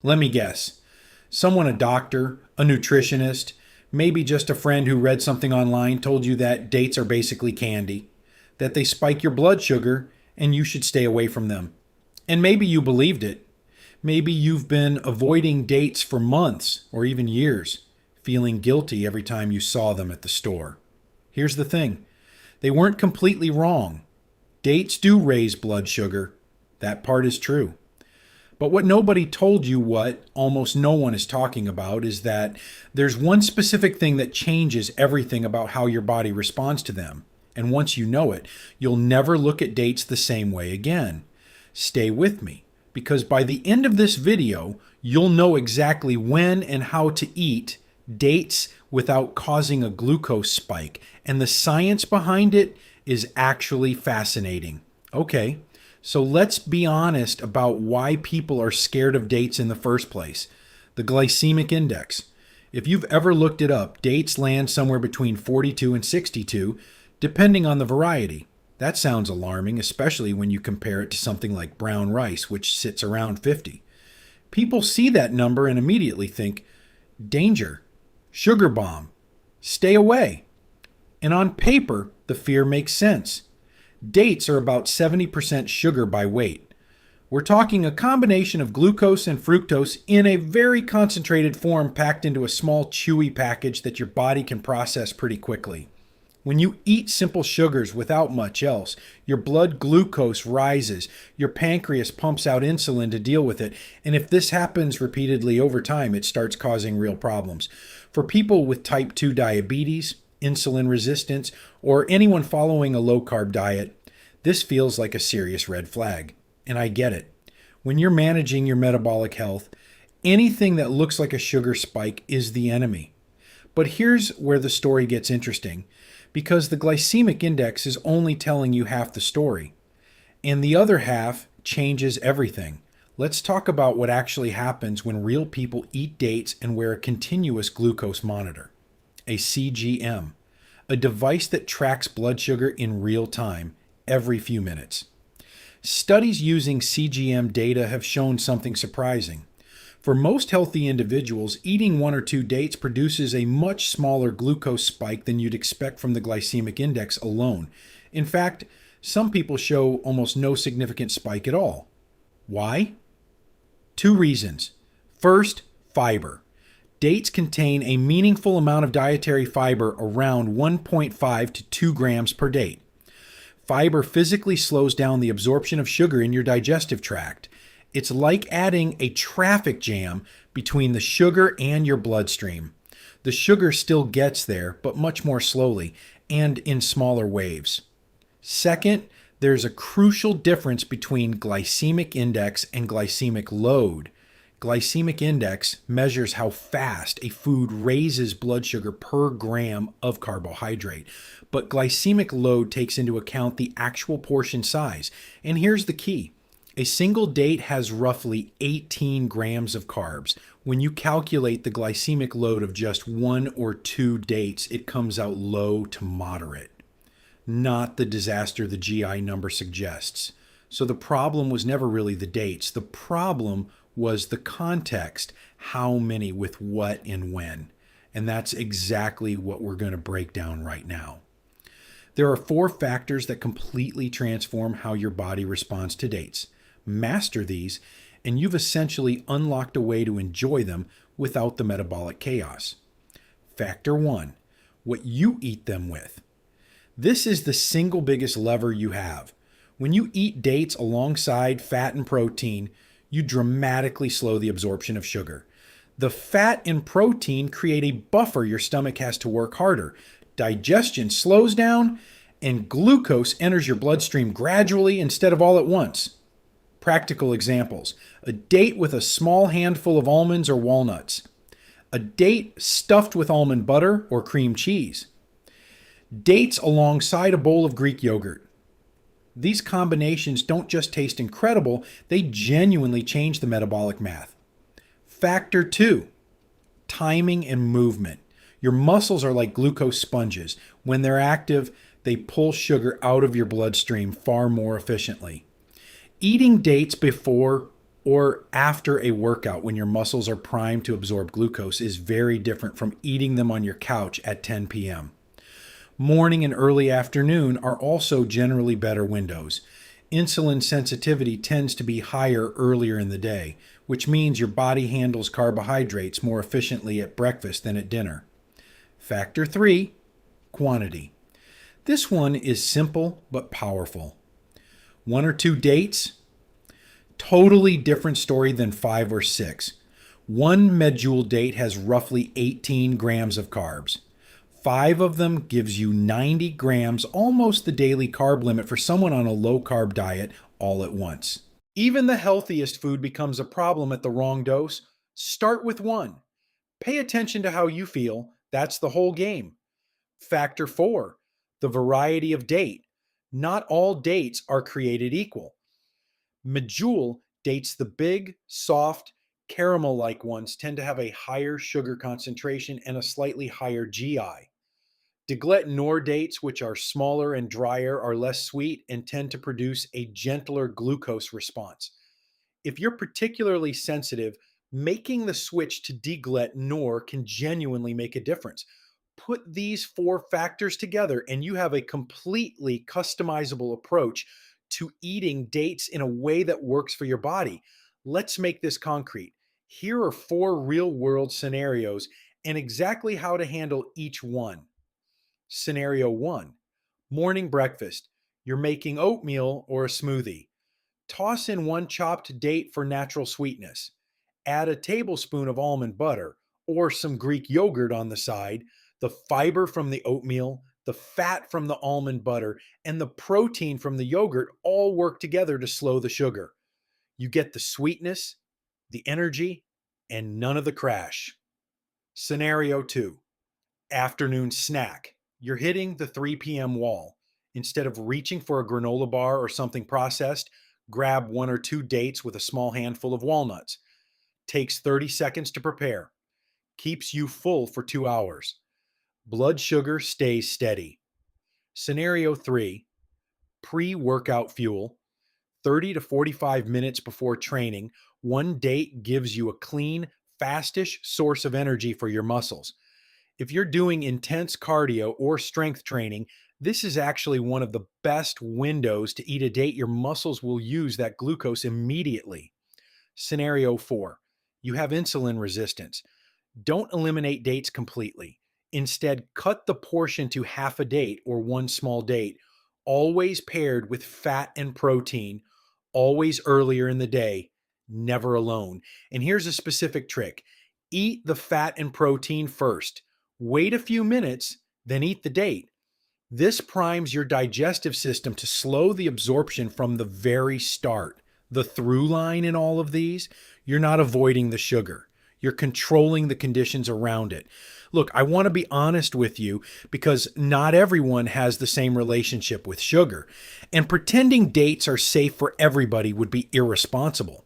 Let me guess. Someone, a doctor, a nutritionist, maybe just a friend who read something online told you that dates are basically candy, that they spike your blood sugar and you should stay away from them. And maybe you believed it. Maybe you've been avoiding dates for months or even years, feeling guilty every time you saw them at the store. Here's the thing. They weren't completely wrong. Dates do raise blood sugar. That part is true. But what nobody told you, what almost no one is talking about, is that there's one specific thing that changes everything about how your body responds to them. And once you know it, you'll never look at dates the same way again. Stay with me, because by the end of this video, you'll know exactly when and how to eat dates without causing a glucose spike. And the science behind it is actually fascinating. Okay. So let's be honest about why people are scared of dates in the first place. The glycemic index. If you've ever looked it up, dates land somewhere between 42 and 62, depending on the variety. That sounds alarming, especially when you compare it to something like brown rice, which sits around 50. People see that number and immediately think, danger, sugar bomb, stay away. And on paper, the fear makes sense. Dates are about 70% sugar by weight. We're talking a combination of glucose and fructose in a very concentrated form packed into a small chewy package that your body can process pretty quickly. When you eat simple sugars without much else, your blood glucose rises, your pancreas pumps out insulin to deal with it, and if this happens repeatedly over time, it starts causing real problems. For people with type 2 diabetes, insulin resistance, or anyone following a low-carb diet, this feels like a serious red flag. And I get it. When you're managing your metabolic health, anything that looks like a sugar spike is the enemy. But here's where the story gets interesting, because the glycemic index is only telling you half the story, and the other half changes everything. Let's talk about what actually happens when real people eat dates and wear a continuous glucose monitor. A CGM, a device that tracks blood sugar in real time, every few minutes. Studies using CGM data have shown something surprising. For most healthy individuals, eating 1 or 2 dates produces a much smaller glucose spike than you'd expect from the glycemic index alone. In fact, some people show almost no significant spike at all. Why? 2 reasons. First, fiber. Dates contain a meaningful amount of dietary fiber, around 1.5 to 2 grams per date. Fiber physically slows down the absorption of sugar in your digestive tract. It's like adding a traffic jam between the sugar and your bloodstream. The sugar still gets there, but much more slowly and in smaller waves. Second, there's a crucial difference between glycemic index and glycemic load. Glycemic index measures how fast a food raises blood sugar per gram of carbohydrate, but glycemic load takes into account the actual portion size. And here's the key. A single date has roughly 18 grams of carbs. When you calculate the glycemic load of just 1 or 2 dates, it comes out low to moderate. Not the disaster the GI number suggests. So the problem was never really the dates. The problem was the context, how many with what and when. And that's exactly what we're going to break down right now. There are 4 factors that completely transform how your body responds to dates. Master these, and you've essentially unlocked a way to enjoy them without the metabolic chaos. Factor 1, what you eat them with. This is the single biggest lever you have. When you eat dates alongside fat and protein, you dramatically slow the absorption of sugar. The fat and protein create a buffer your stomach has to work harder. Digestion slows down, and glucose enters your bloodstream gradually instead of all at once. Practical examples. A date with a small handful of almonds or walnuts. A date stuffed with almond butter or cream cheese. Dates alongside a bowl of Greek yogurt. These combinations don't just taste incredible, they genuinely change the metabolic math. Factor 2, timing and movement. Your muscles are like glucose sponges. When they're active, they pull sugar out of your bloodstream far more efficiently. Eating dates before or after a workout when your muscles are primed to absorb glucose is very different from eating them on your couch at 10 p.m. Morning and early afternoon are also generally better windows. Insulin sensitivity tends to be higher earlier in the day, which means your body handles carbohydrates more efficiently at breakfast than at dinner. Factor 3, quantity. This one is simple but powerful. 1 or 2 dates, totally different story than 5 or 6. 1 medjool date has roughly 18 grams of carbs. 5 of them gives you 90 grams, almost the daily carb limit for someone on a low-carb diet all at once. Even the healthiest food becomes a problem at the wrong dose. Start with 1. Pay attention to how you feel. That's the whole game. Factor 4, the variety of date. Not all dates are created equal. Medjool dates, the big, soft, caramel-like ones, tend to have a higher sugar concentration and a slightly higher GI. Deglet Noor dates, which are smaller and drier, are less sweet and tend to produce a gentler glucose response. If you're particularly sensitive, making the switch to Deglet Noor can genuinely make a difference. Put these 4 factors together and you have a completely customizable approach to eating dates in a way that works for your body. Let's make this concrete. Here are 4 real-world scenarios and exactly how to handle each one. Scenario 1, morning breakfast. You're making oatmeal or a smoothie. Toss in 1 chopped date for natural sweetness. Add a tablespoon of almond butter or some Greek yogurt on the side. The fiber from the oatmeal, the fat from the almond butter, and the protein from the yogurt all work together to slow the sugar. You get the sweetness, the energy, and none of the crash. Scenario 2, afternoon snack. You're hitting the 3 p.m. wall. Instead of reaching for a granola bar or something processed, grab 1 or 2 dates with a small handful of walnuts. Takes 30 seconds to prepare. Keeps you full for 2 hours. Blood sugar stays steady. Scenario 3, pre-workout fuel. 30 to 45 minutes before training, 1 date gives you a clean, fastish source of energy for your muscles. If you're doing intense cardio or strength training, this is actually one of the best windows to eat a date. Your muscles will use that glucose immediately. Scenario 4, you have insulin resistance. Don't eliminate dates completely. Instead, cut the portion to half a date or 1 small date, always paired with fat and protein, always earlier in the day, never alone. And here's a specific trick. Eat the fat and protein first. Wait a few minutes, then eat the date. This primes your digestive system to slow the absorption from the very start. The through line in all of these, you're not avoiding the sugar. You're controlling the conditions around it. Look, I want to be honest with you because not everyone has the same relationship with sugar. And pretending dates are safe for everybody would be irresponsible.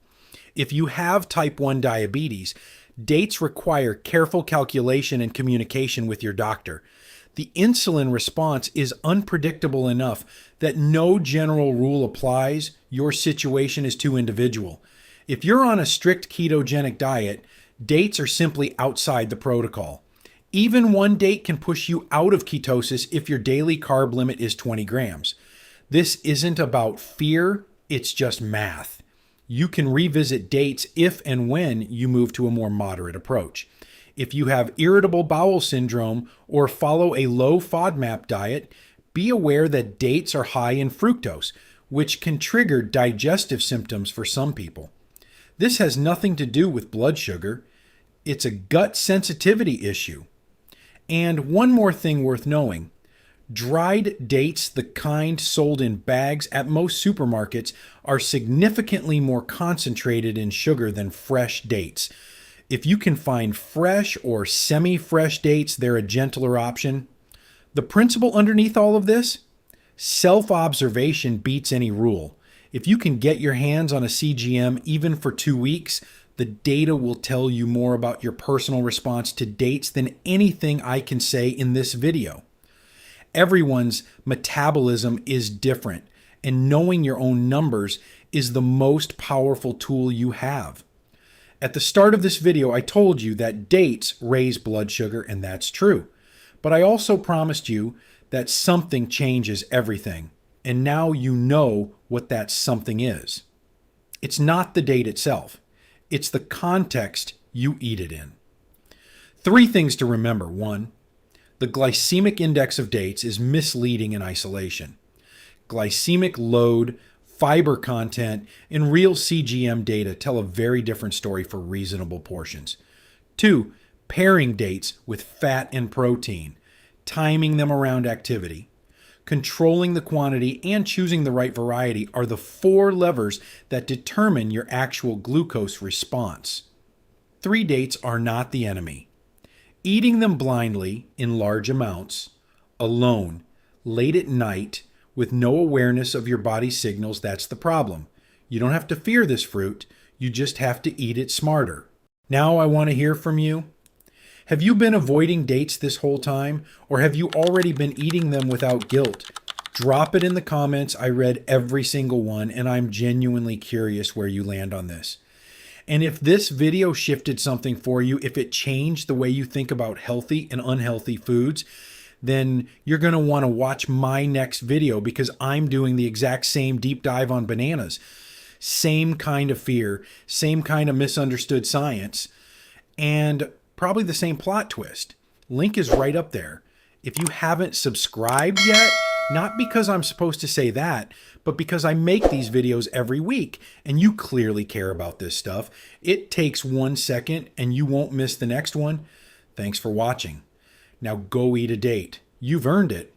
If you have type 1 diabetes, dates require careful calculation and communication with your doctor. The insulin response is unpredictable enough that no general rule applies. Your situation is too individual. If you're on a strict ketogenic diet, dates are simply outside the protocol. Even 1 date can push you out of ketosis if your daily carb limit is 20 grams. This isn't about fear, it's just math. You can revisit dates if and when you move to a more moderate approach. If you have irritable bowel syndrome or follow a low FODMAP diet, be aware that dates are high in fructose, which can trigger digestive symptoms for some people. This has nothing to do with blood sugar. It's a gut sensitivity issue. And one more thing worth knowing. Dried dates, the kind sold in bags at most supermarkets, are significantly more concentrated in sugar than fresh dates. If you can find fresh or semi-fresh dates, they're a gentler option. The principle underneath all of this? Self-observation beats any rule. If you can get your hands on a CGM even for 2 weeks, the data will tell you more about your personal response to dates than anything I can say in this video. Everyone's metabolism is different, and knowing your own numbers is the most powerful tool you have. At the start of this video, I told you that dates raise blood sugar, and that's true. But I also promised you that something changes everything. And now you know what that something is. It's not the date itself. It's the context you eat it in. 3 things to remember. 1, the glycemic index of dates is misleading in isolation. Glycemic load, fiber content, and real CGM data tell a very different story for reasonable portions. 2, pairing dates with fat and protein, timing them around activity, controlling the quantity, and choosing the right variety are the 4 levers that determine your actual glucose response. 3 dates are not the enemy. Eating them blindly in large amounts, alone, late at night, with no awareness of your body's signals, that's the problem. You don't have to fear this fruit, you just have to eat it smarter. Now I want to hear from you. Have you been avoiding dates this whole time, or have you already been eating them without guilt? Drop it in the comments. I read every single one, and I'm genuinely curious where you land on this. And if this video shifted something for you, if it changed the way you think about healthy and unhealthy foods, then you're going to want to watch my next video, because I'm doing the exact same deep dive on bananas. Same kind of fear, same kind of misunderstood science, and probably the same plot twist. Link is right up there. If you haven't subscribed yet, not because I'm supposed to say that, but because I make these videos every week, and you clearly care about this stuff. It takes 1 second and you won't miss the next one. Thanks for watching. Now go eat a date. You've earned it.